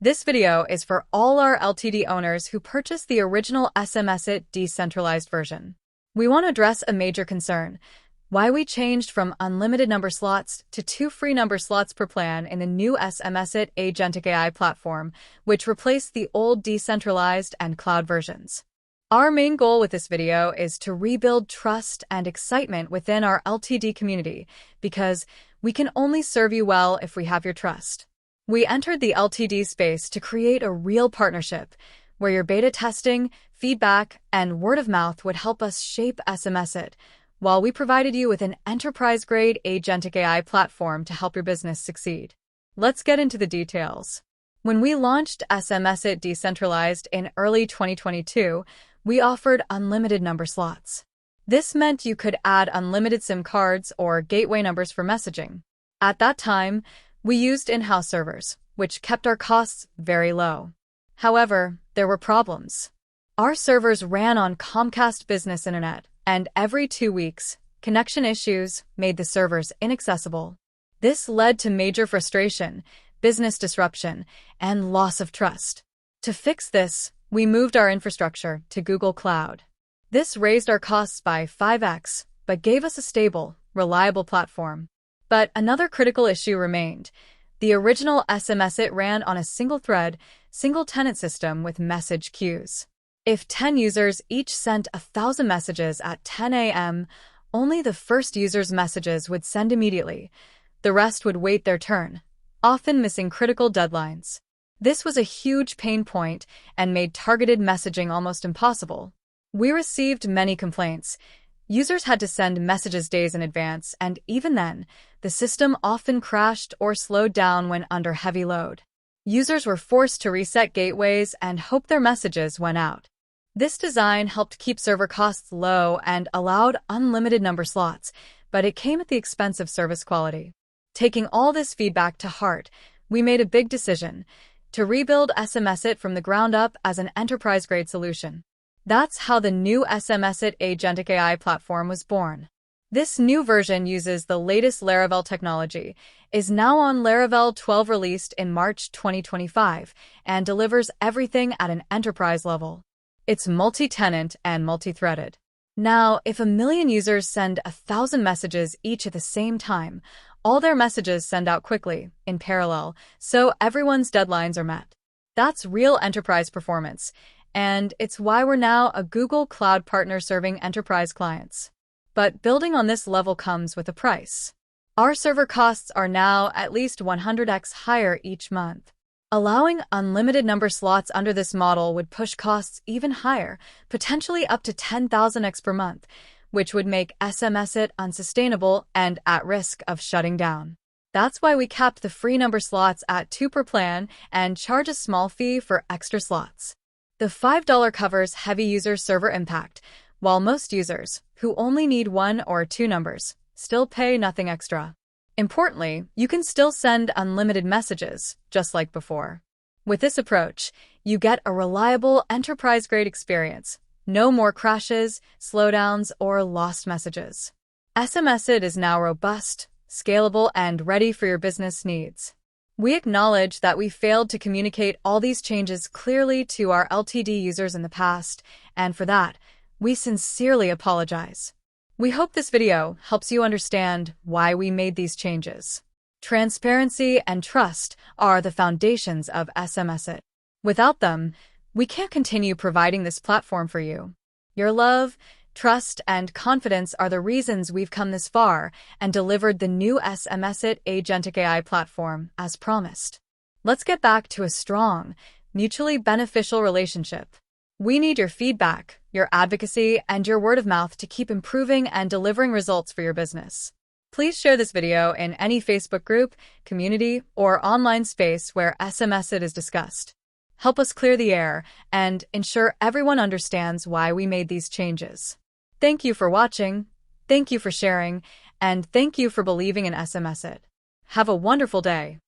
This video is for all our LTD owners who purchased the original SMS-iT decentralized version. We want to address a major concern: why we changed from unlimited number slots to 2 free number slots per plan in the new SMS-iT Agentic-AI platform, which replaced the old decentralized and cloud versions. Our main goal with this video is to rebuild trust and excitement within our LTD community, because we can only serve you well if we have your trust. We entered the LTD space to create a real partnership where your beta testing, feedback, and word of mouth would help us shape SMS-iT, while we provided you with an enterprise-grade agentic AI platform to help your business succeed. Let's get into the details. When we launched SMS-iT Decentralized in early 2022, we offered unlimited number slots. This meant you could add unlimited SIM cards or gateway numbers for messaging. At that time, we used in-house servers, which kept our costs very low. However, there were problems. Our servers ran on Comcast Business Internet, and every 2 weeks, connection issues made the servers inaccessible. This led to major frustration, business disruption, and loss of trust. To fix this, we moved our infrastructure to Google Cloud. This raised our costs by 5x, but gave us a stable, reliable platform. But another critical issue remained. The original SMS-iT ran on a single-thread, single-tenant system with message queues. If 10 users each sent 1,000 messages at 10 a.m., only the first user's messages would send immediately. The rest would wait their turn, often missing critical deadlines. This was a huge pain point and made targeted messaging almost impossible. We received many complaints. Users had to send messages days in advance, and even then, the system often crashed or slowed down when under heavy load. Users were forced to reset gateways and hope their messages went out. This design helped keep server costs low and allowed unlimited number slots, but it came at the expense of service quality. Taking all this feedback to heart, we made a big decision: to rebuild SMS-iT from the ground up as an enterprise-grade solution. That's how the new SMS-iT Agentic AI platform was born. This new version uses the latest Laravel technology, is now on Laravel 12 released in March 2025, and delivers everything at an enterprise level. It's multi-tenant and multi-threaded. Now, if 1 million users send 1,000 messages each at the same time, all their messages send out quickly, in parallel, so everyone's deadlines are met. That's real enterprise performance, and it's why we're now a Google Cloud partner serving enterprise clients. But building on this level comes with a price. Our server costs are now at least 100x higher each month. Allowing unlimited number slots under this model would push costs even higher, potentially up to 10,000x per month, which would make SMS-iT unsustainable and at risk of shutting down. That's why we capped the free number slots at 2 per plan and charge a small fee for extra slots. The $5 covers heavy user server impact, while most users, who only need 1 or 2 numbers, still pay nothing extra. Importantly, you can still send unlimited messages, just like before. With this approach, you get a reliable enterprise-grade experience. No more crashes, slowdowns, or lost messages. SMS-iT is now robust, scalable, and ready for your business needs. We acknowledge that we failed to communicate all these changes clearly to our LTD users in the past, and for that, we sincerely apologize. We hope this video helps you understand why we made these changes. Transparency and trust are the foundations of SMS-iT. Without them, we can't continue providing this platform for you. Your love, trust, and confidence are the reasons we've come this far and delivered the new SMS-iT Agentic AI platform as promised. Let's get back to a strong, mutually beneficial relationship. We need your feedback, your advocacy, and your word of mouth to keep improving and delivering results for your business. Please share this video in any Facebook group, community, or online space where SMS-iT is discussed. Help us clear the air and ensure everyone understands why we made these changes. Thank you for watching, thank you for sharing, and thank you for believing in SMS-iT. Have a wonderful day.